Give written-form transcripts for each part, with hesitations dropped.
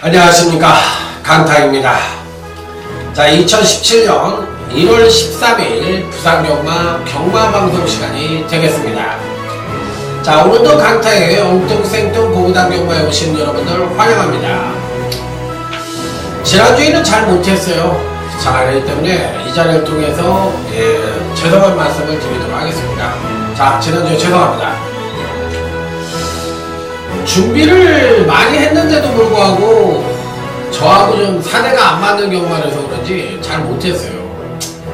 안녕하십니까, 강타입니다. 자, 2017년 1월 13일 부산경마 경마방송 시간이 되겠습니다. 자, 오늘도 강타의 엉뚱생뚱 고부당 경마에 오신 여러분들 환영합니다. 지난주에는 잘 못했어요. 자, 그렇기 때문에 이 자리를 통해서 죄송한 말씀을 드리도록 하겠습니다. 자, 지난주에 죄송합니다. 준비를 많이 했는데도 불구하고 저하고 좀 사대가 안 맞는 경우라서 그런지 잘 못했어요.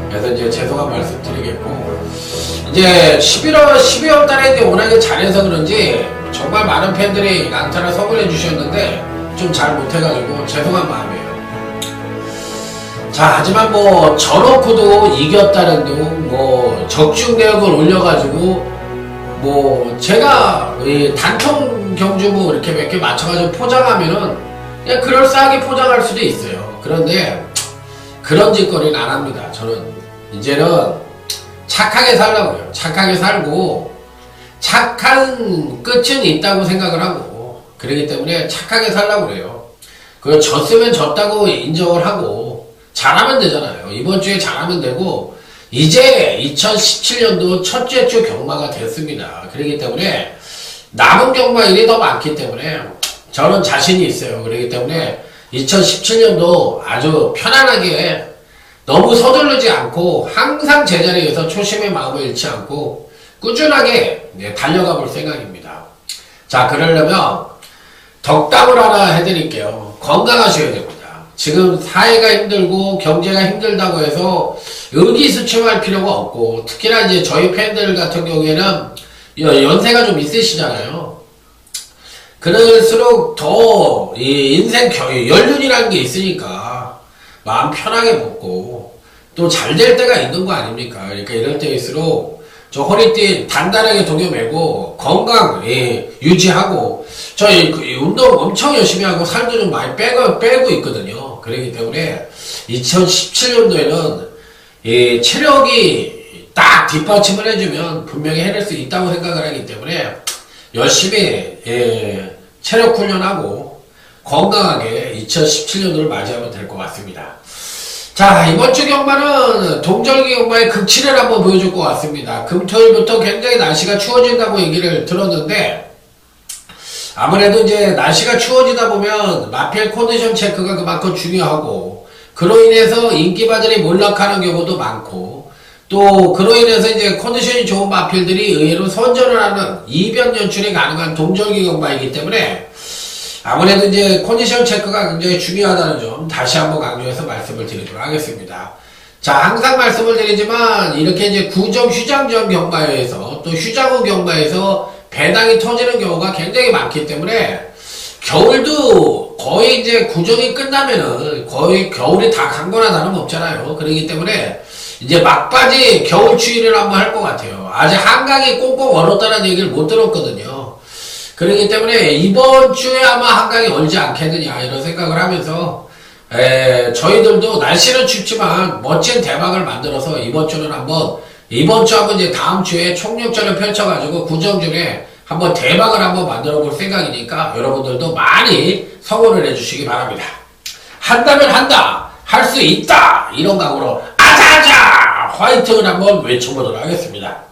그래서 이제 죄송한 말씀 드리겠고, 이제 12월 달에 이제 워낙에 잘해서 그런지 정말 많은 팬들이 강타를 선물해 주셨는데 좀 잘 못해가지고 죄송한 마음이에요. 자, 하지만 뭐 저놓고도 이겼다는 둥, 뭐 적중 내역을 올려가지고 뭐 제가 단통 경주부 이렇게 몇 개 맞춰가지고 포장하면은 그냥 그럴싸하게 포장할 수도 있어요. 그런데 그런 짓거리는 안 합니다. 저는 이제는 착하게 살려고요. 착하게 살고 착한 끝은 있다고 생각을 하고, 그러기 때문에 착하게 살려고 그래요. 그리고 졌으면 졌다고 인정을 하고 잘하면 되잖아요. 이번 주에 잘하면 되고, 이제 2017년도 첫째 주 경마가 됐습니다. 그렇기 때문에 남은 경마일이 더 많기 때문에 저는 자신이 있어요. 그렇기 때문에 2017년도 아주 편안하게 너무 서두르지 않고 항상 제자리에서 초심의 마음을 잃지 않고 꾸준하게 달려가 볼 생각입니다. 자, 그러려면 덕담을 하나 해드릴게요. 건강하셔야 됩니다. 지금 사회가 힘들고 경제가 힘들다고 해서 의기소침할 필요가 없고, 특히나 이제 저희 팬들 같은 경우에는 연세가 좀 있으시잖아요. 그럴수록 더 이 인생 연륜이라는 게 있으니까 마음 편하게 먹고 또 잘 될 때가 있는 거 아닙니까? 그러니까 이럴 때일수록 저 허리띠 단단하게 동여매고 건강 유지하고, 저 운동 엄청 열심히 하고 살도 좀 많이 빼고 있거든요. 그렇기 때문에 2017년도에는 체력이 딱 뒷받침을 해주면 분명히 해낼 수 있다고 생각을 하기 때문에 열심히 체력 훈련하고 건강하게 2017년도를 맞이하면 될 것 같습니다. 자, 이번 주 경마는 동절기 경마의 극치를 한번 보여줄 것 같습니다. 금토일부터 굉장히 날씨가 추워진다고 얘기를 들었는데, 아무래도 이제 날씨가 추워지다 보면 마필 컨디션 체크가 그만큼 중요하고, 그로 인해서 인기바들이 몰락하는 경우도 많고, 또 그로 인해서 이제 컨디션이 좋은 마필들이 의외로 선전을 하는 이변 연출이 가능한 동절기 경마이기 때문에 아무래도 이제 컨디션 체크가 굉장히 중요하다는 점 다시 한번 강조해서 말씀을 드리도록 하겠습니다. 자, 항상 말씀을 드리지만 이렇게 이제 구정 휴장전 경마에서 또 휴장 후 경마에서 배당이 터지는 경우가 굉장히 많기 때문에 겨울도 거의 이제 구정이 끝나면은 거의 겨울이 다 간 거나 다름없잖아요. 그렇기 때문에 이제 막바지 겨울 추위를 한번 할 것 같아요. 아직 한강이 꽁꽁 얼었다는 얘기를 못 들었거든요. 그렇기 때문에 이번 주에 아마 한강이 얼지 않겠느냐 이런 생각을 하면서 저희들도 날씨는 춥지만 멋진 대박을 만들어서 이번 주 한번 이제 다음 주에 총력전을 펼쳐가지고 구정전에 한번 대박을 한번 만들어 볼 생각이니까 여러분들도 많이 성원을 해주시기 바랍니다. 한다면 한다, 할 수 있다, 이런 각오로 아자아자 화이팅을 한번 외쳐보도록 하겠습니다.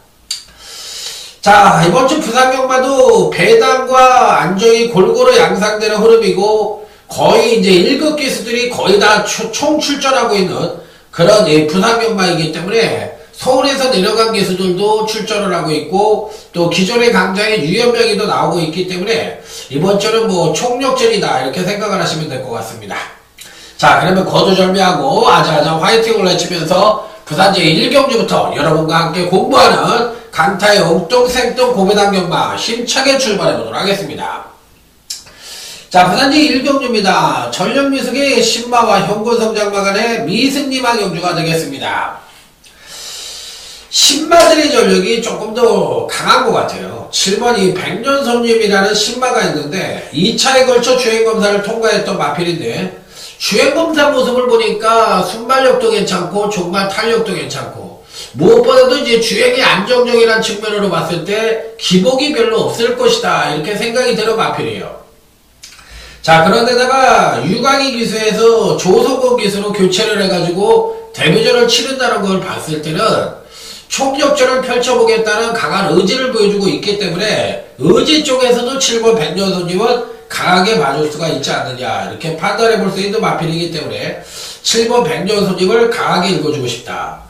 자, 이번 주 부산경마도 배당과 안정이 골고루 양상되는 흐름이고, 거의 이제 1급 기수들이 거의 다 총 출전하고 있는 그런 부산경마이기 때문에 서울에서 내려간 기수들도 출전을 하고 있고, 또 기존의 강자의 유연명이도 나오고 있기 때문에 이번 주는 뭐 총력전이다 이렇게 생각을 하시면 될 것 같습니다. 자, 그러면 거두절미하고 아자아자 화이팅을 외치면서 부산 제1경주부터 여러분과 함께 공부하는 강타의 엉뚱생뚱 고배당 경마 힘차게 출발해 보도록 하겠습니다. 자, 부산 제1경주입니다. 전력미숙의 신마와 현곤성장마 간의 미승리마 경주가 되겠습니다. 신마들의 전력이 조금 더 강한 것 같아요. 7번 이 백년손님이라는 신마가 있는데 2차에 걸쳐 주행검사를 통과했던 마필인데 주행검사 모습을 보니까 순발력도 괜찮고 종발 탄력도 괜찮고 무엇보다도 이제 주행이 안정적이라는 측면으로 봤을 때 기복이 별로 없을 것이다 이렇게 생각이 드는 마필이에요. 자, 그런데다가 유광희 기수에서 조성권 기수로 교체를 해가지고 데뷔전을 치른다는 걸 봤을 때는 총력전을 펼쳐보겠다는 강한 의지를 보여주고 있기 때문에 의지 쪽에서도 7번 백년손님은 강하게 봐줄 수가 있지 않느냐 이렇게 판단해 볼 수 있는 마필이기 때문에 7번 백년손님을 강하게 읽어주고 싶다.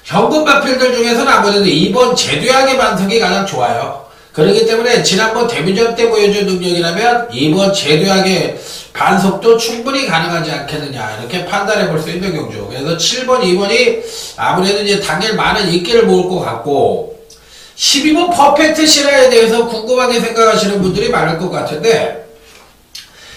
현금 마필들 중에서는 아무래도 2번 제도양의 반성이 가장 좋아요. 그렇기 때문에 지난번 데뷔전 때 보여준 능력이라면 2번 제도양의 반속도 충분히 가능하지 않겠느냐 이렇게 판단해 볼 수 있는 경주. 그래서 7번, 2번이 아무래도 이제 당일 많은 인기를 모을 것 같고 12번 퍼펙트 시라에 대해서 궁금하게 생각하시는 분들이 많을 것 같은데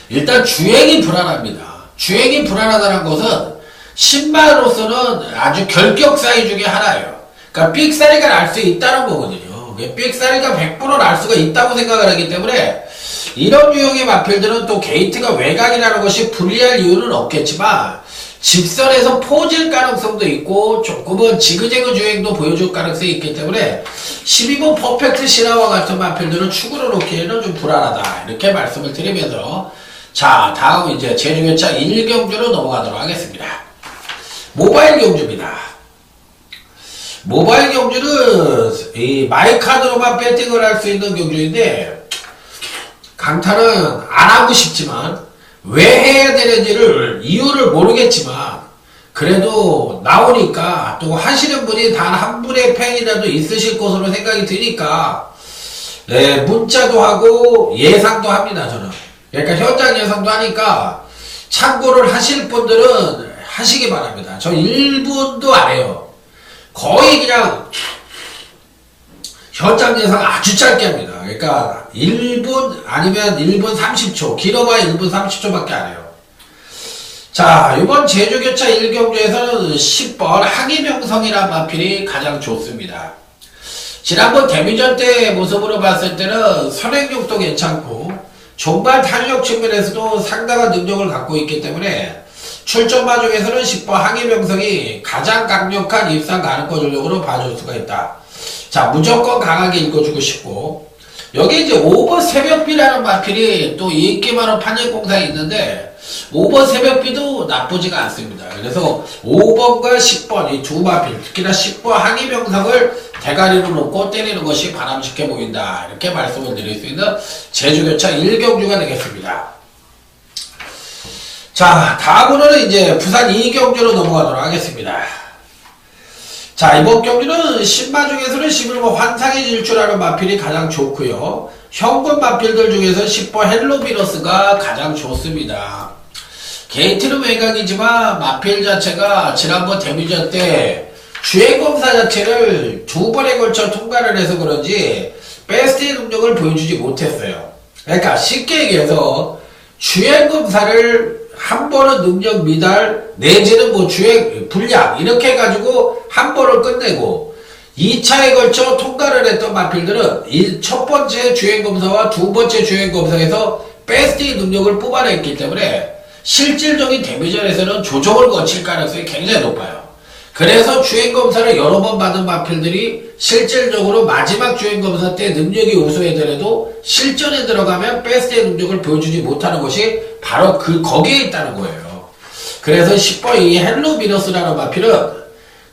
일단 주행이 불안합니다. 주행이 불안하다는 것은 신마로서는 아주 결격사이 중에 하나예요. 그러니까 삑사리가 날 수 있다는 거거든요. 삑사리가 100% 날 수가 있다고 생각을 하기 때문에 이런 유형의 마필들은 또 게이트가 외곽이라는 것이 불리할 이유는 없겠지만 직선에서 포질 가능성도 있고 조금은 지그재그 주행도 보여줄 가능성이 있기 때문에 12번 퍼펙트 신화와 같은 마필들은 축으로 놓기에는 좀 불안하다 이렇게 말씀을 드리면서 자, 다음 이제 제주교차 1경주로 넘어가도록 하겠습니다. 모바일 경주입니다. 모바일 경주는 이 마이카드로만 배팅을 할 수 있는 경주인데 강타는 안 하고 싶지만 왜 해야 되는지를 이유를 모르겠지만 그래도 나오니까 또 하시는 분이 단 한 분의 팬이라도 있으실 것으로 생각이 드니까 네, 문자도 하고 예상도 합니다. 저는 그러니까 현장 예상도 하니까 참고를 하실 분들은 하시기 바랍니다. 저 1분도 안 해요. 거의 그냥 현장 예상 아주 짧게 합니다. 그러니까 1분 아니면 1분 30초 길어봐야 1분 30초밖에 안 해요. 자, 이번 제주교차 1경주에서는 10번 항의명성이라는 마필이 가장 좋습니다. 지난번 데뷔전 때 모습으로 봤을 때는 선행력도 괜찮고 종발 탄력 측면에서도 상당한 능력을 갖고 있기 때문에 출전마 중에서는 10번 항의명성이 가장 강력한 입상 가능권 전력으로 봐줄 수가 있다. 자, 무조건 강하게 읽어주고 싶고 여기 이제 5번 새벽비라는 마필이 또 인기 많은 판정공사에 있는데 5번 새벽비도 나쁘지가 않습니다. 그래서 5번과 10번 이 두 마필 특히나 10번 항의명성을 대가리로 놓고 때리는 것이 바람직해 보인다. 이렇게 말씀을 드릴 수 있는 제주교차 1경주가 되겠습니다. 자, 다음으로는 이제 부산 2경주로 넘어가도록 하겠습니다. 자, 이번 경주는 신마 중에서는 11번 환상의 질주라는 마필이 가장 좋고요. 현금 마필들 중에서 10번 헬로비너스가 가장 좋습니다. 게이트는 외곽이지만 마필 자체가 지난번 데뷔전 때 주행검사 자체를 두 번에 걸쳐 통과를 해서 그런지 베스트의 능력을 보여주지 못했어요. 그러니까 쉽게 얘기해서 주행검사를 한 번은 능력 미달 내지는 뭐 주행 불량 이렇게 해가지고 한 번을 끝내고 2차에 걸쳐 통과를 했던 마필들은 이 첫 번째 주행검사와 두 번째 주행검사에서 베스트의 능력을 뽑아냈기 때문에 실질적인 데뷔전에서는 조정을 거칠 가능성이 굉장히 높아요. 그래서 주행검사를 여러 번 받은 마필들이 실질적으로 마지막 주행검사 때 능력이 우수하더라도 실전에 들어가면 베스트의 능력을 보여주지 못하는 것이 바로 거기에 있다는 거예요. 그래서 10번 이 헬로비너스라는 마필은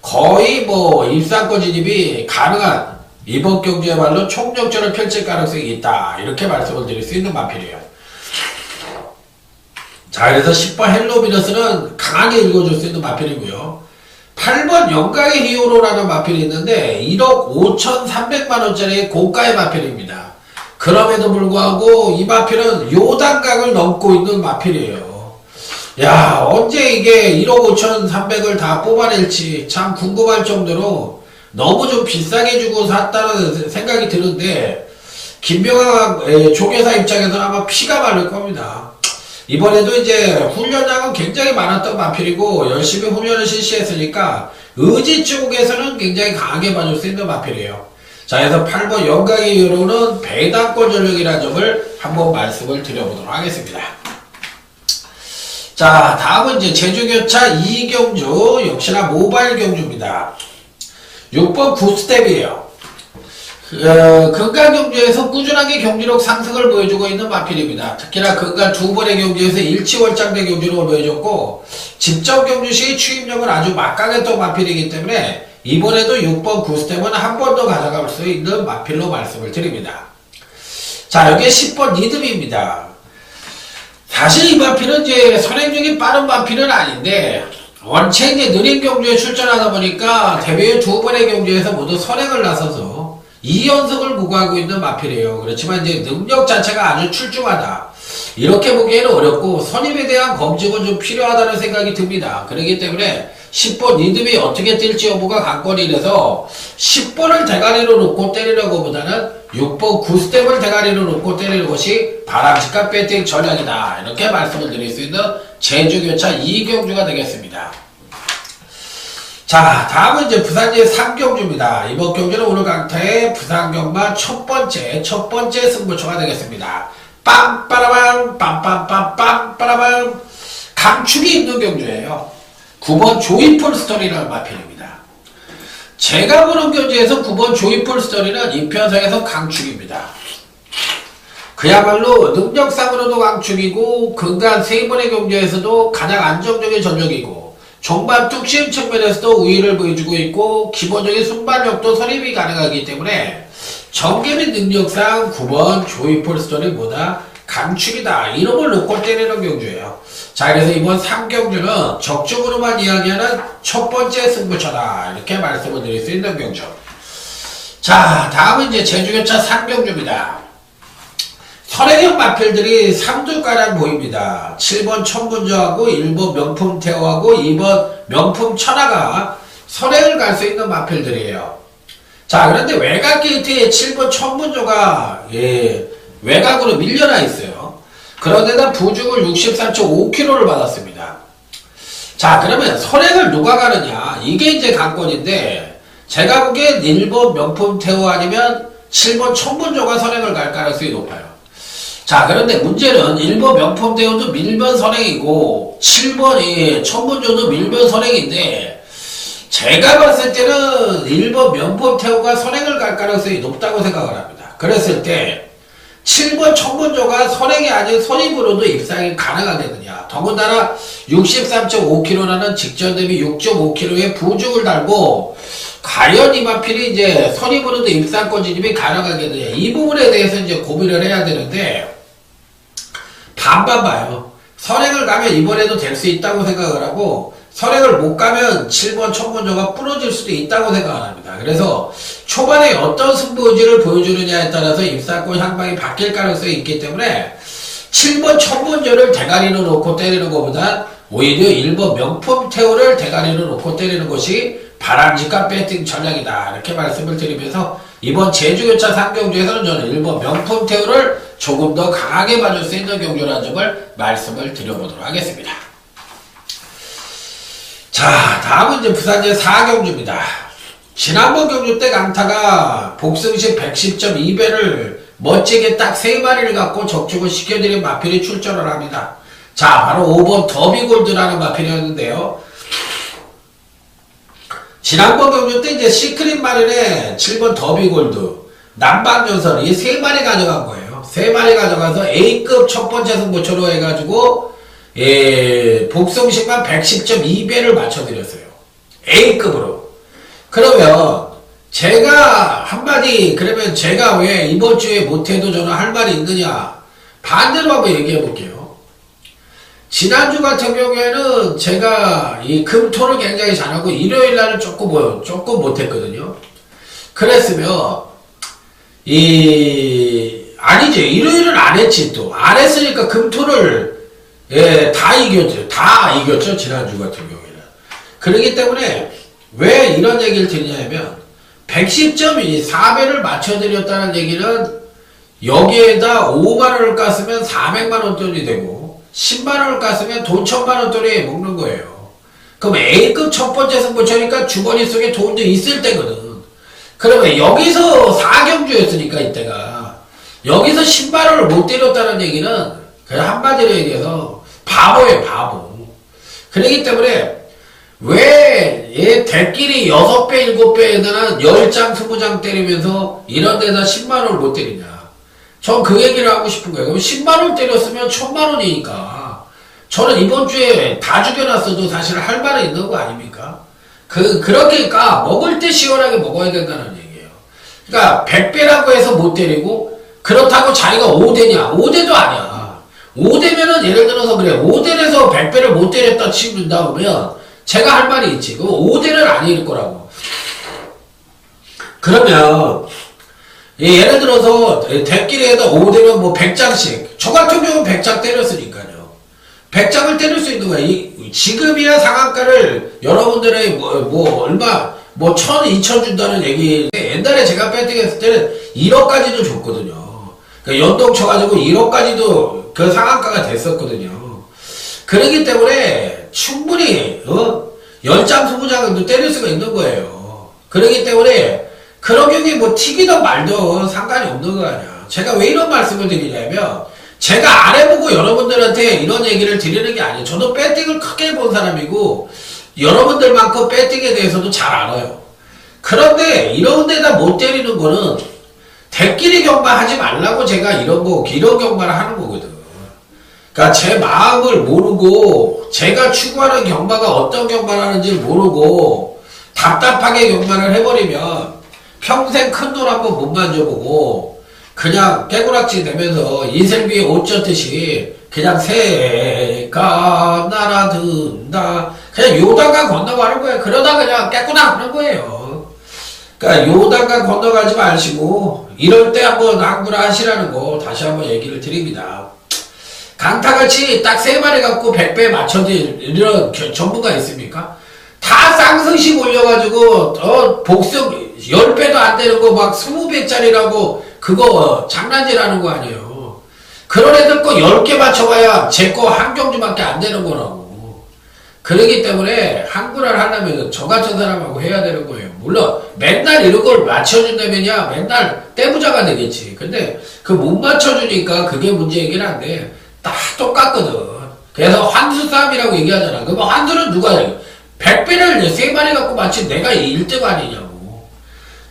거의 뭐 입상권 진입이 가능한 이번 경주야말로 총력전을 펼칠 가능성이 있다. 이렇게 말씀을 드릴 수 있는 마필이에요. 자, 그래서 10번 헬로비너스는 강하게 읽어줄 수 있는 마필이고요. 8번 영광의 히어로라는 마필이 있는데 1억 5,300만원짜리 고가의 마필입니다. 그럼에도 불구하고 이 마필은 요단강을 넘고 있는 마필이에요. 야, 언제 이게 1억 5,300을 다 뽑아낼지 참 궁금할 정도로 너무 좀 비싸게 주고 샀다는 생각이 드는데 김병학 조교사 입장에서는 아마 피가 마를 겁니다. 이번에도 이제 훈련량은 굉장히 많았던 마필이고 열심히 훈련을 실시했으니까 의지 쪽에서는 굉장히 강하게 봐줄 수 있는 마필이에요. 자, 그래서 8번 영광의 이유로는 배당권 전력이라는 점을 한번 말씀을 드려보도록 하겠습니다. 자, 다음은 이제 제주교차 2경주, 역시나 모바일 경주입니다. 6번 9스텝이에요. 근간 경주에서 꾸준하게 경기력 상승을 보여주고 있는 마필입니다. 특히나 근간 두 번의 경주에서 일치월장대 경주력을 보여줬고, 직접 경주 시 추임력을 아주 막강했던 마필이기 때문에 이번에도 6번 9스텝은 한 번 더 가져갈 수 있는 마필로 말씀을 드립니다. 자, 여기에 10번 리듬입니다. 사실 이 마필은 이제 선행력이 빠른 마필은 아닌데, 원체 이제 느린 경주에 출전하다 보니까 데뷔 두 번의 경주에서 모두 선행을 나서서 2연속을 구가하고 있는 마필이에요. 그렇지만 이제 능력 자체가 아주 출중하다, 이렇게 보기에는 어렵고 선임에 대한 검증은 좀 필요하다는 생각이 듭니다. 그렇기 때문에 10번 리듬이 어떻게 뛸지 여부가 관건이라서 10번을 대가리로 놓고 때리는 것보다는 6번 9스텝을 대가리로 놓고 때리는 것이 바람직한 배팅 전략이다, 이렇게 말씀을 드릴 수 있는 제주교차 2경주가 되겠습니다. 자, 다음은 이제 부산제 3경주입니다. 이번 경주는 오늘 강타의 부산경마 첫 번째 승부처가 되겠습니다. 빰빠라밤 빰빰빰빰 빠라밤. 강축이 있는 경주예요. 9번 조이풀 스토리라는 마필입니다. 제가 보는 경주에서 9번 조이풀 스토리는 이 편성에서 강축입니다. 그야말로 능력상으로도 강축이고 근간 3번의 경주에서도 가장 안정적인 전력이고 종반 뚝심 측면에서도 우위를 보여주고 있고 기본적인 순발력도 선입이 가능하기 때문에 전개 및 능력상 9번 조이풀 스토리보다 강축이다, 이름을 놓고 때리는 경주예요. 자, 그래서 이번 3경주는 적중으로만 이야기하는 첫 번째 승부처다, 이렇게 말씀을 드릴 수 있는 경주. 자, 다음은 이제 제주교차 3경주입니다. 선행형 마필들이 3두가량 보입니다. 7번 천문저하고 1번 명품태호하고 2번 명품천하가 선행을 갈 수 있는 마필들이에요. 자, 그런데 외곽 게이트에 7번 천문저가 외곽으로 밀려나 있어요. 그런데다 부중을 63.5kg를 받았습니다. 자, 그러면 선행을 누가 가느냐, 이게 이제 관건인데, 제가 보기엔 1번 명품태호 아니면 7번 천문저가 선행을 갈 가능성이 높아요. 자, 그런데 문제는 1번 명품태호도 밀면 선행이고 7번 천문저도 밀면 선행인데, 제가 봤을 때는 1번 명품태호가 선행을 갈 가능성이 높다고 생각을 합니다. 그랬을 때 7번 천문저가 선행이 아닌 선임으로도 입상이 가능하겠느냐. 더군다나 63.5kg라는 직전 대비 6.5kg의 부중을 달고 과연 이 마필이 이제 선임으로도 입상권 진입이 가능하겠느냐, 이 부분에 대해서 이제 고민을 해야 되는데, 반반 봐요. 선행을 가면 이번에도 될 수 있다고 생각을 하고, 선행을 못 가면 7번 천문저가 부러질 수도 있다고 생각을 합니다. 그래서 초반에 어떤 승부의지를 보여주느냐에 따라서 입상권 향방이 바뀔 가능성이 있기 때문에 7번 천문저를 대가리로 놓고 때리는 것보다 오히려 1번 명품태호를 대가리로 놓고 때리는 것이 바람직한 배팅 전략이다, 이렇게 말씀을 드리면서 이번 제주교차 3경주에서는 저는 1번 명품태호를 조금 더 강하게 봐줄 수 있는 경주라는 점을 말씀을 드려보도록 하겠습니다. 자, 다음은 이제 부산제 4경주입니다. 지난번 경주 때 강타가 복승식 110.2배를 멋지게 딱 3마리를 갖고 적중을 시켜드린 마필이 출전을 합니다. 자, 바로 5번 더비골드라는 마필이었는데요. 지난번 경주 때 이제 시크릿 마린에 7번 더비골드, 남방전선 이 3마리 가져간 거예요. 3마리 가져가서 A급 첫 번째 승부처로 해가지고 복성식만 110.2배를 맞춰드렸어요. A급으로. 그러면 제가 한마디, 그러면 제가 왜 이번 주에 못해도 저는 할 말이 있느냐, 반대로 한번 얘기해 볼게요. 지난주 같은 경우에는 제가 이 금토를 굉장히 잘하고 일요일 날은 조금 못했거든요. 그랬으면 아니지, 일요일은 안 했지. 또 안 했으니까 금토를 다 이겼죠. 지난주 같은 경우에는. 그렇기 때문에 왜 이런 얘기를 드리냐면 110.2 4배를 맞춰드렸다는 얘기는 여기에다 5만원을 깠으면 400만원 돈이 되고 10만원을 깠으면 돈 1000만원 돈이 먹는 거예요. 그럼 A급 첫 번째 승부처니까 주머니 속에 돈도 있을 때거든. 그러면 여기서 4경주였으니까 이때가 여기서 10만원을 못 때렸다는 얘기는 그냥 한마디로 얘기해서 바보예요, 바보. 그렇기 때문에 왜 얘 대끼리 6배, 7배에다가 10장, 20장 때리면서 이런 데다 10만원을 못 때리냐. 전 그 얘기를 하고 싶은 거예요. 그럼 10만원 때렸으면 1000만원이니까 저는 이번 주에 다 죽여놨어도 사실 할 말은 있는 거 아닙니까? 그렇게 먹을 때 시원하게 먹어야 된다는 얘기예요. 그러니까 100배라고 해서 못 때리고 그렇다고 자기가 5대냐? 5대도 아니야. 5대면은 예를 들어서 그래. 5대에서 100배를 못 때렸다 치는다 보면 제가 할 말이 있지. 그럼 5대는 아닐 거라고. 그러면 예를 들어서 대끼리에다 5대면 뭐 100장씩 저 같은 경우는 100장 때렸으니까요. 100장을 때릴 수 있는 거야. 지금이야 상한가를 여러분들의 얼마 1000, 2000 준다는 얘기. 옛날에 제가 배팅했을 때는 1억까지도 줬거든요. 그러니까 연동 쳐가지고 1억까지도 그 상한가가 됐었거든요. 그렇기 때문에 충분히 10장, 20장도 때릴 수가 있는 거예요. 그렇기 때문에 그런 경우에 뭐 튀기든 말든 상관이 없는 거 아니야. 제가 왜 이런 말씀을 드리냐면 제가 안 해보고 여러분들한테 이런 얘기를 드리는 게 아니에요. 저도 배팅을 크게 본 사람이고 여러분들만큼 배팅에 대해서도 잘 알아요. 그런데 이런 데다 못 때리는 거는 대끼리 경마 하지 말라고 제가 이런 경마를 하는 거거든. 그러니까 제 마음을 모르고 제가 추구하는 경마가 어떤 경마를 하는지 모르고 답답하게 경마를 해버리면 평생 큰 돈 한번 못 만져보고 그냥 깨구락지 되면서 인생비에 옷 젖듯이 그냥 새가 날아든다 그냥 요단강 건너가는 거예요. 그러다 그냥 깨꾸나 하는 거예요. 그러니까 요단강 건너가지 마시고 이럴 때 한번 항구라 하시라는 거 다시 한번 얘기를 드립니다. 강타같이 딱 3마리 갖고 100배 맞춰질 이런 전문가 있습니까? 다 쌍승씩 올려가지고 복습 10배도 안 되는 거 막 20배짜리라고 그거 장난질하는 거 아니에요. 그런 애들 거 10개 맞춰봐야 제 거 한 경주밖에 안 되는 거라고. 그러기 때문에 한구를 하려면 저 같은 사람하고 해야 되는 거예요. 물론 맨날 이런 걸 맞춰준다면야 맨날 떼부자가 되겠지. 근데 그 못 맞춰주니까 그게 문제이긴 한데 다 똑같거든. 그래서 환수 싸움이라고 얘기하잖아. 그럼 환수는 누가 해? 100배를 3마리 갖고 마치 내가 1등 아니냐고.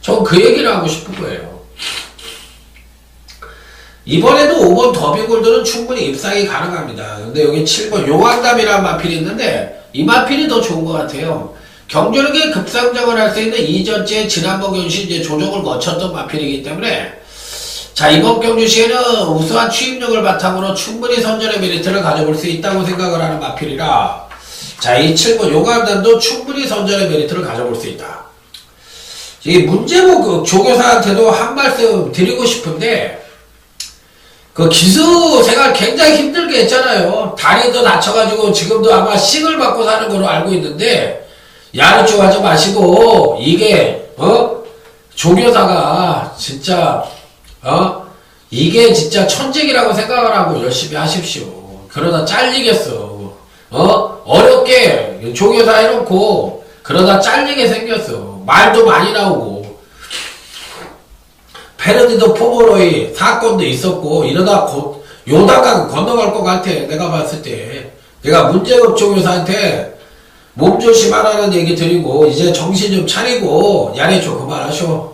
전 그 얘기를 하고 싶은 거예요. 이번에도 5번 더비골드는 충분히 입상이 가능합니다. 근데 여기 7번 용왕담이라는 마필이 있는데 이 마필이 더 좋은 것 같아요. 경주력에 급상승을 할 수 있는 이전째 지난번 경주 이제 조정을 거쳤던 마필이기 때문에 자 이번 경주 시에는 우수한 취입력을 바탕으로 충분히 선전의 메리트를 가져볼 수 있다고 생각을 하는 마필이라 자 이 7번 용왕담도 충분히 선전의 메리트를 가져볼 수 있다. 이 문제목 조교사한테도 한 말씀 드리고 싶은데 그 기수 생활 굉장히 힘들게 했잖아요. 다리도 다쳐가지고 지금도 아마 씩을 받고 사는 걸로 알고 있는데 야르쪽 하지 마시고 이게 조교사가 진짜 이게 진짜 천직이라고 생각을 하고 열심히 하십시오. 그러다 잘리겠어. 어렵게 조교사 해놓고 그러다 잘리게 생겼어. 말도 많이 나오고 페르디도 포모로이 사건도 있었고 이러다 곧 요단강 건너갈 것 같아. 내가 봤을 때 내가 문제급 조교사한테 몸조심하라는 얘기 드리고 이제 정신 좀 차리고 야레초 그만하셔.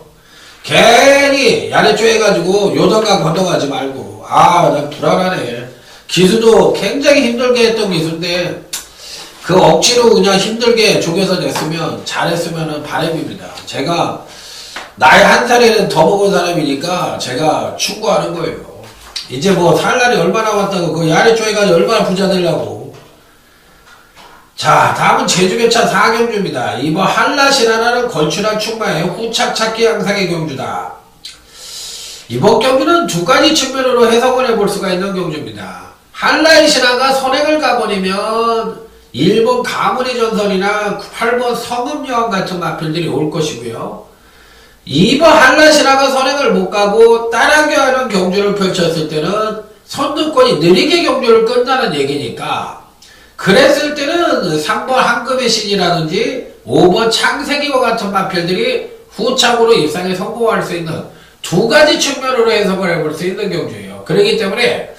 괜히 야레초 해가지고 요단강 건너가지 말고 난 불안하네. 기수도 굉장히 힘들게 했던 기수인데 그 억지로 그냥 힘들게 조교사 냈으면 잘했으면 바람입니다. 제가 나이 한 살에는 더 먹은 사람이니까 제가 충고하는 거예요. 이제 뭐 살 날이 얼마 남았다고 그 야레초 해가지고 얼마나 부자 되려고. 자 다음은 제주교차 4경주입니다. 이번 한라신하나는 걸출한 충마의 후착 찾기 양상의 경주다. 이번 경주는 두 가지 측면으로 해석을 해볼 수가 있는 경주입니다. 한라의 신하가 선행을 가버리면 일본 가문의 전설이나 8번 성음여왕 같은 마필들이 올 것이고요. 2번 한라신하가 선행을 못 가고 따라겨 하는 경주를 펼쳤을 때는 선두권이 느리게 경주를 끝나는 얘기니까 그랬을 때는 3번 한금의 신이라든지 5번 창세기와 같은 마필들이 후착으로 입상에 성공할 수 있는 두 가지 측면으로 해석을 해볼 수 있는 경주예요. 그렇기 때문에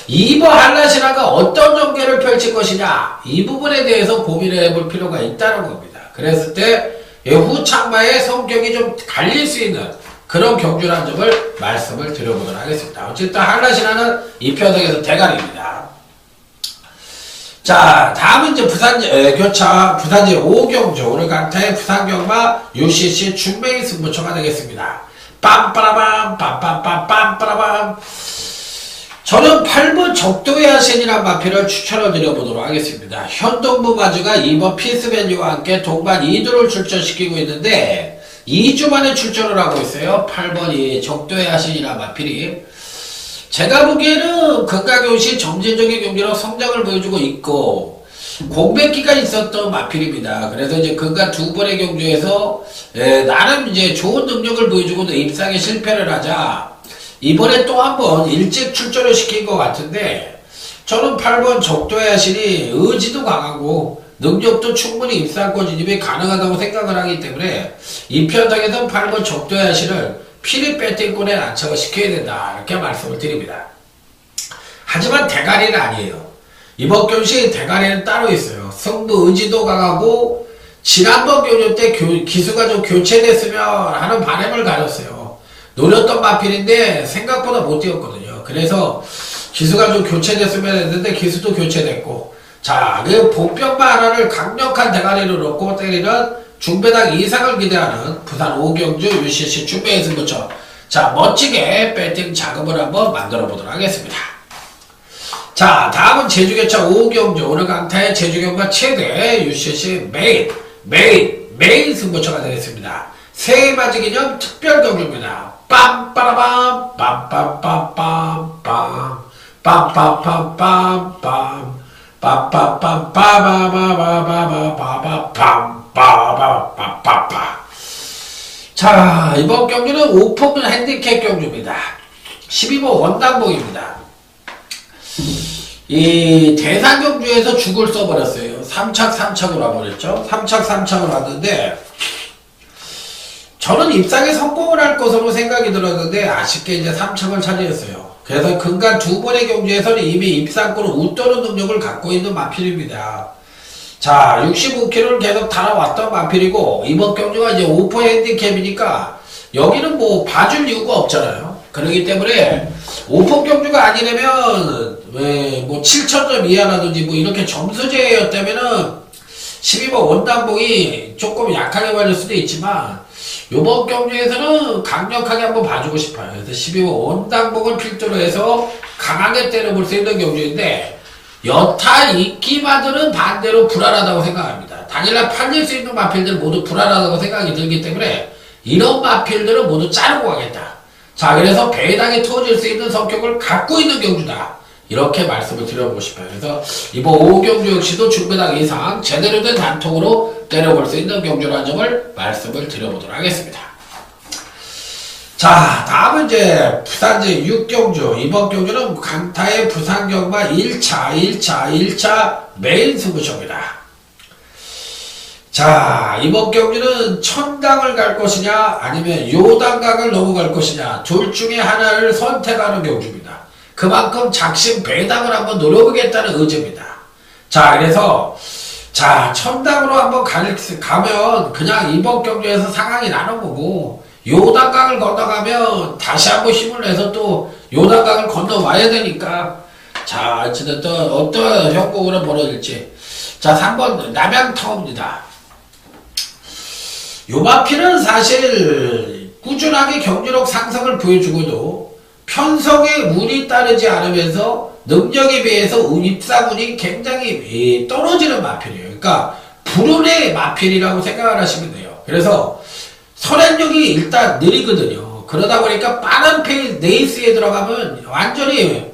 2번 한라신화가 어떤 전개를 펼칠 것이냐, 이 부분에 대해서 고민을 해볼 필요가 있다는 겁니다. 그랬을 때 후착마의 성격이 좀 갈릴 수 있는 그런 경주라는 점을 말씀을 드려보도록 하겠습니다. 어쨌든 한라신화는 이 편성에서 대가리입니다. 자, 다음은 이제 교차 부산제 5경주, 오늘 강타의 부산경마 UCC 중매인 승부처가 되겠습니다. 빰빠라밤 빰빰빰빰빠라밤. 저는 8번 적도의 하신이라는 마필을 추천을 드려보도록 하겠습니다. 현동부 마주가 2번 피스밸류와 함께 동반 2두를 출전시키고 있는데 2주 만에 출전을 하고 있어요. 8번 이 적도의 하신이라는 마필이. 제가 보기에는 금강경시 점진적인 경기로 성장을 보여주고 있고 공백기가 있었던 마필입니다. 그래서 이제 금강 두 번의 경주에서 나름 이제 좋은 능력을 보여주고도 입상에 실패를 하자 이번에 또 한 번 일찍 출전을 시킨 것 같은데 저는 8번 적도의 하신이 의지도 강하고 능력도 충분히 입상권 진입이 가능하다고 생각을 하기 때문에 이 편성에서는 8번 적도의 하신을 피리 배팅권에 안착을 시켜야 된다 이렇게 말씀을 드립니다. 하지만 대가리는 아니에요. 이번 경시 대가리는 따로 있어요. 승부 의지도 강하고 지난번 경주 때 기수가 좀 교체됐으면 하는 바람을 가졌어요. 노렸던 마필인데 생각보다 못 뛰었거든요. 그래서 기수가 좀 교체됐으면 했는데 기수도 교체됐고 자, 그 복병마 하나를 강력한 대가리로 놓고 때리는 중배당 이상을 기대하는 부산 5경주 UCC 중매인 승부처. 자, 멋지게 배팅 자금을 한번 만들어 보도록 하겠습니다. 자, 다음은 제주교차 5경주, 오늘 강타의 제주경마 최대 UCC 메인 승부처가 되겠습니다. 새해맞이 기념 특별 경주입니다. 빰빠라밤 빰빰빰빰빰 빰빰빰빰빰 빠빠빰빠바바바바바바밤 빠바빠빠빠. 자, 이번 경주는 오픈 핸디캡 경주입니다. 12번 원당봉입니다. 이 대상 경주에서 죽을 써버렸어요. 3착으로 와버렸죠. 3착으로 왔는데 저는 입상에 성공을 할 것으로 생각이 들었는데 아쉽게 이제 3착을 차지했어요. 그래서 근간 두 번의 경주에서는 이미 입상권을 웃도는 능력을 갖고 있는 마필입니다. 자, 65km를 계속 달아왔던 마필이고 이번 경주가 이제 오퍼 핸디캡이니까 여기는 뭐 봐줄 이유가 없잖아요. 그렇기 때문에 오퍼 경주가 아니라면 뭐 7,000점 이하라든지 뭐 이렇게 점수제였다면은 12번 원당봉이 조금 약하게 맞을 수도 있지만 요번 경주에서는 강력하게 한번 봐주고 싶어요. 그래서 12번 원당봉을 필두로 해서 강하게 때려볼 수 있는 경주인데 여타 인기마들은 반대로 불안하다고 생각합니다. 당일날 팔릴 수 있는 마필들 모두 불안하다고 생각이 들기 때문에 이런 마필들은 모두 자르고 가겠다. 자, 그래서 배당이 터질 수 있는 성격을 갖고 있는 경주다. 이렇게 말씀을 드려보고 싶어요. 그래서 이번 5경주 역시도 중배당 이상 제대로 된 단통으로 때려볼 수 있는 경주라는 점을 말씀을 드려보도록 하겠습니다. 자, 다음은 이제 부산제 6경주. 이번 경주는 강타의 부산경마 1차 메인 승부처입니다. 자, 이번 경주는 천당을 갈 것이냐 아니면 요단강을 넘어갈 것이냐 둘 중에 하나를 선택하는 경주입니다. 그만큼 작심 배당을 한번 노려보겠다는 의지입니다. 자, 그래서 자, 천당으로 한번 가면 그냥 이번 경주에서 상황이 나는 거고 요단강을 건너가면 다시 한번 힘을 내서 또 요단강을 건너와야 되니까 자, 어쨌든 어떤 형국으로 벌어질지. 자, 3번 남양타워입니다. 요마필은 사실 꾸준하게 경기력 상승을 보여주고도 편성의 운이 따르지 않으면서 능력에 비해서 입사운이 굉장히 떨어지는 마필이에요. 그러니까 불운의 마필이라고 생각을 하시면 돼요. 그래서 선행력이 일단 느리거든요. 그러다 보니까 빠른 레이스에 들어가면 완전히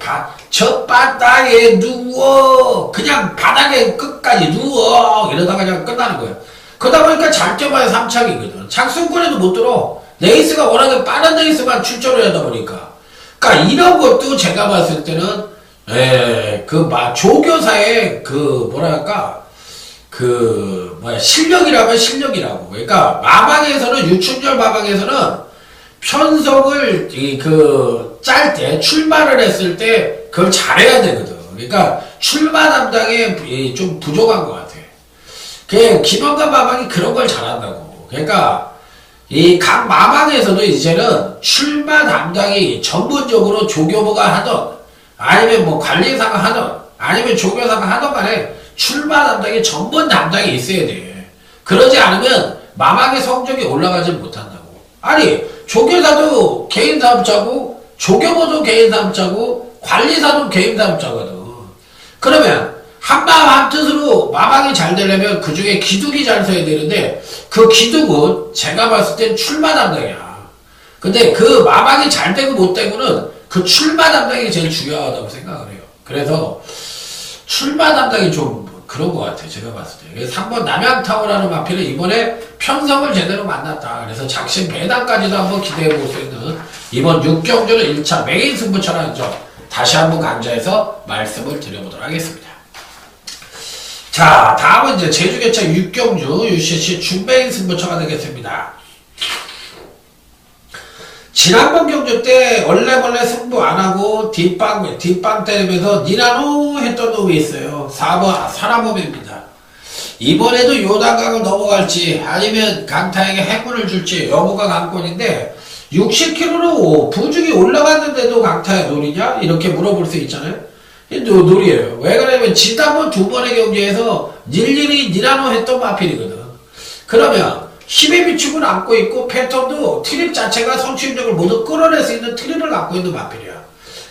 저 바닥에 누워 그냥 바닥에 끝까지 누워 이러다가 그냥 끝나는 거예요. 그러다 보니까 장점은 3착이거든. 착순권에도 못 들어. 레이스가 워낙에 빠른 레이스만 출전을 하다 보니까. 그러니까 이런 것도 제가 봤을 때는 예, 조교사의 뭐랄까, 실력이라면 실력이라고. 그러니까, 유충절 마방에서는 편성을, 짤 때, 출마를 했을 때, 그걸 잘해야 되거든. 그러니까, 출마 담당에 좀 부족한 것 같아. 김영관 마방이 그런 걸 잘한다고. 그러니까, 각 마방에서도 이제는 출마 담당이 전문적으로 조교부가 하던, 아니면 뭐 관리사가 하던, 아니면 조교사가 하던 간에 출마 담당이 전문 담당이 있어야 돼. 그러지 않으면 마방의 성적이 올라가지 못한다고. 아니, 조교사도 개인 사업자고, 조교부도 개인 사업자고, 관리사도 개인 사업자거든. 그러면 한마음 한뜻으로 마방이 잘 되려면 그 중에 기둥이 잘 서야 되는데, 그 기둥은 제가 봤을 땐 출마 담당이야. 근데 그 마방이 잘 되고 못 되고는 그 출마 담당이 제일 중요하다고 생각을 해요. 그래서 출마 담당이 좀 그런 것 같아요. 제가 봤을 때. 그래서 3번 남양타오라는 마필은 이번에 편성을 제대로 만났다. 그래서 작심 배당까지도 한번 기대해 볼 수 있는 이번 6경주는 1차 메인 승부처라는 점 다시 한번 강조해서 말씀을 드려보도록 하겠습니다. 자, 다음은 이제 제주개차 6경주 UCC 준메인 승부처가 되겠습니다. 지난번 경주 때 얼레벌레 승부 안하고 뒷방 때리면서 니나노 했던 놈이 있어요. 4번 사라범입니다. 이번에도 요단강을 넘어갈지 아니면 강타에게 해군을 줄지 여부가 관건인데 60km로 부죽이 올라갔는데도 강타에 노리냐? 이렇게 물어볼 수 있잖아요. 노리예요. 왜 그러냐면 지난번 두 번의 경기에서 일일이 니나노 했던 마필이거든. 그러면 힘의 비축을 안고 있고 패턴도 트립 자체가 선취력을 모두 끌어낼 수 있는 트립을 갖고 있는 마필이야.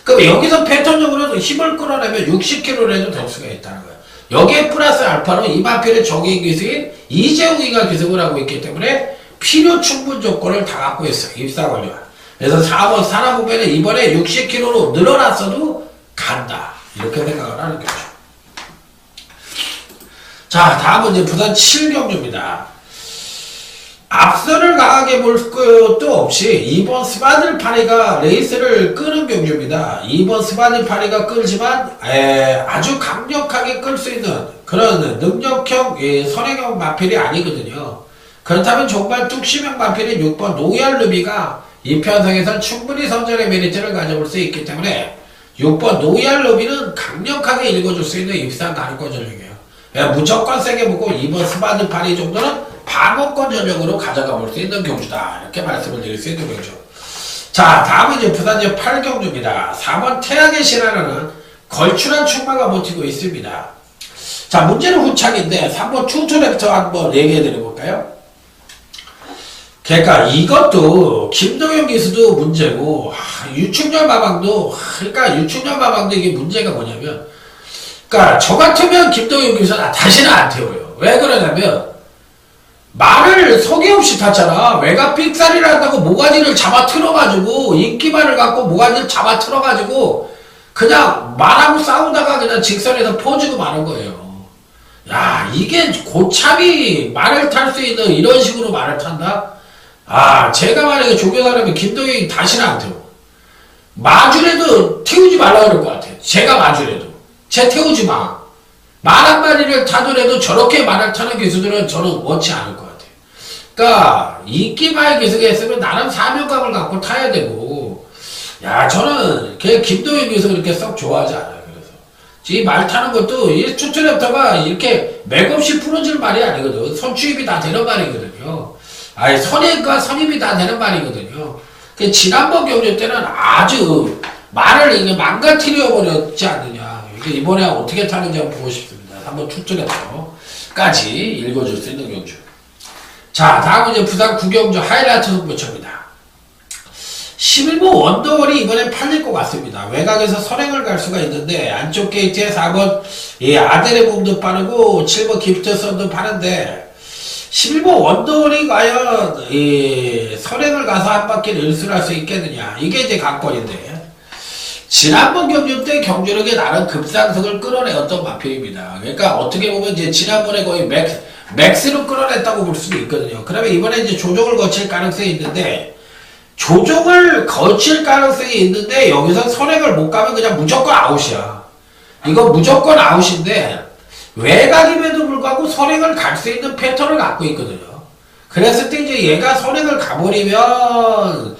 그럼 여기서 패턴적으로도 힘을 끌어내면 60kg를 해도 될 수가 있다는 거야. 여기에 플러스 알파로 이 마필의 정인 기수인 이재웅이가 기승을 하고 있기 때문에 필요 충분 조건을 다 갖고 있어. 입사 관련. 그래서 4번 사나보면은 이번에 60kg로 늘어났어도 간다. 이렇게 생각을 하는 거죠. 자, 다음은 이제 부산 7경주입니다. 앞선을 강하게 볼 것도 없이 2번 스바들 파리가 레이스를 끄는 경주입니다. 2번 스바들 파리가 끌지만 아주 강력하게 끌 수 있는 그런 능력형 선행형 마필이 아니거든요. 그렇다면 정말 뚝심형 마필인 6번 노얄루비가 이 편성에서 충분히 선전의 메리트를 가져볼 수 있기 때문에 6번 노얄루비는 강력하게 읽어줄 수 있는 입상 가능권 전력이에요. 무조건 세게 보고 2번 스바들 파리 정도는 방어권 전력으로 가져가 볼 수 있는 경주다. 이렇게 말씀을 드릴 수 있는 경주. 자, 다음은 이제 부산역 8경주입니다. 4번 태양의 신하라는 걸출한 충마가 버티고 있습니다. 자, 문제는 후착인데 3번 투투렉터 한번 얘기해 드려볼까요? 그러니까 이것도 김동현 기수도 문제고 유충절 마방도 그러니까 유충절 마방도 이게 문제가 뭐냐면 그러니까 저 같으면 김동현 기수는 다시는 안 태워요. 왜 그러냐면 말을 성의 없이 탔잖아. 외가 삑사리를 한다고 모가지를 잡아 틀어가지고 인기말을 갖고 모가지를 잡아 틀어가지고 그냥 말하고 싸우다가 그냥 직선에서 퍼지고 마는 거예요. 야, 이게 고참이 말을 탈 수 있는 이런 식으로 말을 탄다? 아, 제가 만약에 조교사라면 김동현이 다시는 안 태워. 마주래도 태우지 말라 그럴 것 같아. 제가 마주래도. 쟤 태우지 마. 말 한마디를 타더라도 저렇게 말을 타는 기수들은 저는 원치 않을 것 같아요. 그러니까 인기말 기수가 있으면 나름 사명감을 갖고 타야 되고 저는 걔 김동현 기수 그렇게 썩 좋아하지 않아요. 그래서 이 말 타는 것도 이 추천랩터가 이렇게 맥없이 풀어질 말이 아니거든. 선취입이 다 되는 말이거든요. 아니 선입과 선입이 다 되는 말이거든요. 지난번 경주 때는 아주 말을 이게 망가뜨려 버렸지 않느냐. 이번에 어떻게 타는지 한번 보고 싶습니다. 한번 출전해서까지 읽어줄 수 있는 경주. 자, 다음은 이제 부산 9경주 하이라이트 승부처입니다. 11번 원더월이 이번엔 팔릴 것 같습니다. 외곽에서 선행을 갈 수가 있는데 안쪽 게이트에 4번 아델의 몸도 빠르고 7번 기프트 선도 빠른데 11번 원더월이 과연 선행을 가서 한 바퀴를 일술할 수 있겠느냐. 이게 이제 관건인데 지난번 경주 때 경주력이 나름 급상승을 끌어내었던 마필입니다. 그러니까 어떻게 보면 이제 지난번에 거의 맥스로 끌어냈다고 볼 수도 있거든요. 그러면 이번에 이제 조정을 거칠 가능성이 있는데 조정을 거칠 가능성이 있는데 여기서 선행을 못 가면 그냥 무조건 아웃이야. 이거 무조건 아웃인데 외곽임에도 불구하고 선행을 갈 수 있는 패턴을 갖고 있거든요. 그랬을 때 이제 얘가 선행을 가버리면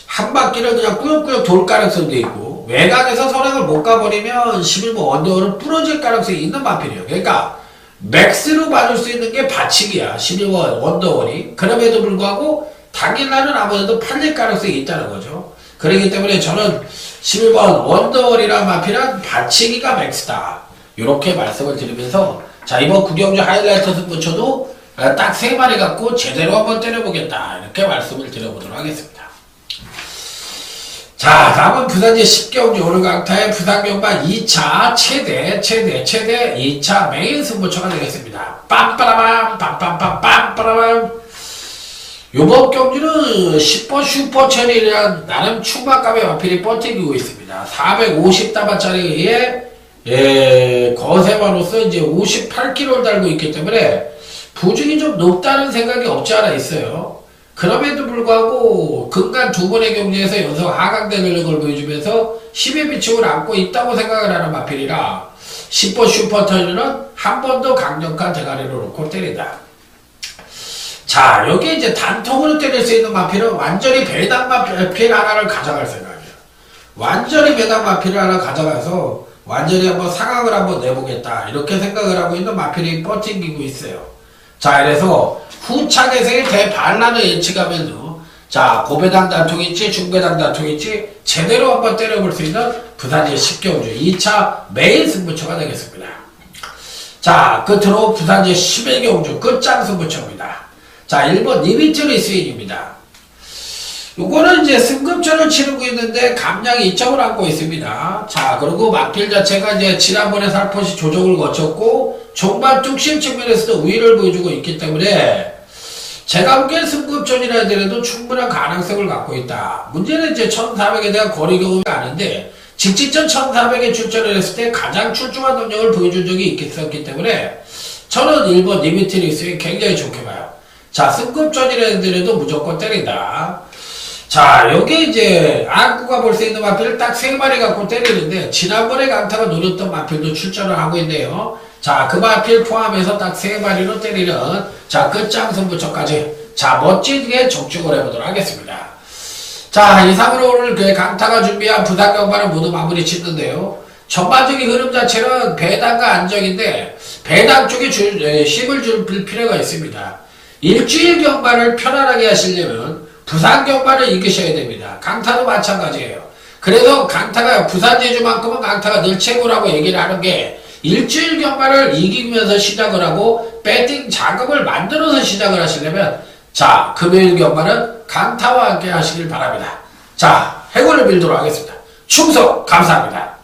한 바퀴를 그냥 꾸역꾸역 돌 가능성도 있고 외곽에서 선행을 못 가버리면 11번 언더월은 부러질 가능성이 있는 마필이에요. 그러니까 맥스로 받을 수 있는 게 받치기야. 11번 언더월이. 그럼에도 불구하고 당일날은 아무래도 팔릴 가능성이 있다는 거죠. 그렇기 때문에 저는 11번 언더월이란 마필은 받치기가 맥스다. 이렇게 말씀을 드리면서 자 이번 구경주 하이라이트 승부처도 딱 3마리 갖고 제대로 한번 때려보겠다. 이렇게 말씀을 드려보도록 하겠습니다. 자 다음은 부산제 10경주 오늘 강타의 부산경마 2차 최대 2차 메인 승부처가 되겠습니다. 빰빠라밤 빰빰빰빰빠라밤. 요번 경주는 10번 슈퍼체리라는 나름 충만감의 마필이 버티고 있습니다. 450다마짜리에 거세마로서 이제 58kg를 달고 있기 때문에 부중이 좀 높다는 생각이 없지 않아 있어요. 그럼에도 불구하고 근간 2번의 경기에서 연속 하강대 근력을 보여주면서 10의 비축을 안고 있다고 생각을 하는 마필이라 10번 슈퍼체리는 한 번 더 강력한 대가리를 놓고 때린다. 자 여기 이제 단통으로 때릴 수 있는 마필은 완전히 배당 마필 하나를 가져갈 생각이에요. 완전히 배당 마필을 하나 가져가서 완전히 한번 상황을 한번 내보겠다 이렇게 생각을 하고 있는 마필이 버티고 있어요. 자 그래서 후차계생의 대반란을 예측하면서 자 고배당 단통일지 중배당 단통일지 제대로 한번 때려볼 수 있는 부산제 10경주 2차 메인 승부처가 되겠습니다. 자 끝으로 부산제 11경주 끝장 승부처입니다. 자 1번 리미트리 스윙입니다. 요거는 이제 승급전을 치르고 있는데 감량이 2점을 안고 있습니다. 자 그리고 마필 자체가 이제 지난번에 살포시 조정을 거쳤고 종반 뚝심 측면에서도 우위를 보여주고 있기 때문에 제가 보기엔 승급전이라 하더라도 충분한 가능성을 갖고 있다. 문제는 이제 1400에 대한 거리 경험이 아닌데 직진전 1400에 출전을 했을 때 가장 출중한 능력을 보여준 적이 있었기 때문에 저는 1번 리미트리 스윙 굉장히 좋게 봐요. 자 승급전이라 하더라도 무조건 때린다. 자 여기 이제 안구가 볼 수 있는 마필을 딱 3마리 갖고 때리는데 지난번에 강타가 노렸던 마필도 출전을 하고 있네요. 자 그 마필 포함해서 딱 3마리로 때리는 자 끝장 승부처까지 자 멋지게 적중을 해보도록 하겠습니다. 자 이상으로 오늘 그 강타가 준비한 부산경마를 모두 마무리 짓는데요. 전반적인 흐름 자체는 배당과 안정인데 배당 쪽에 힘을 줄 필요가 있습니다. 일주일 경마를 편안하게 하시려면 부산 경마를 이기셔야 됩니다. 강타도 마찬가지예요. 그래서 강타가 부산 제주만큼은 강타가 늘 최고라고 얘기를 하는 게 일주일 경마를 이기면서 시작을 하고 배팅 자금을 만들어서 시작을 하시려면 자 금요일 경마는 강타와 함께 하시길 바랍니다. 자 행운을 빌도록 하겠습니다. 충성 감사합니다.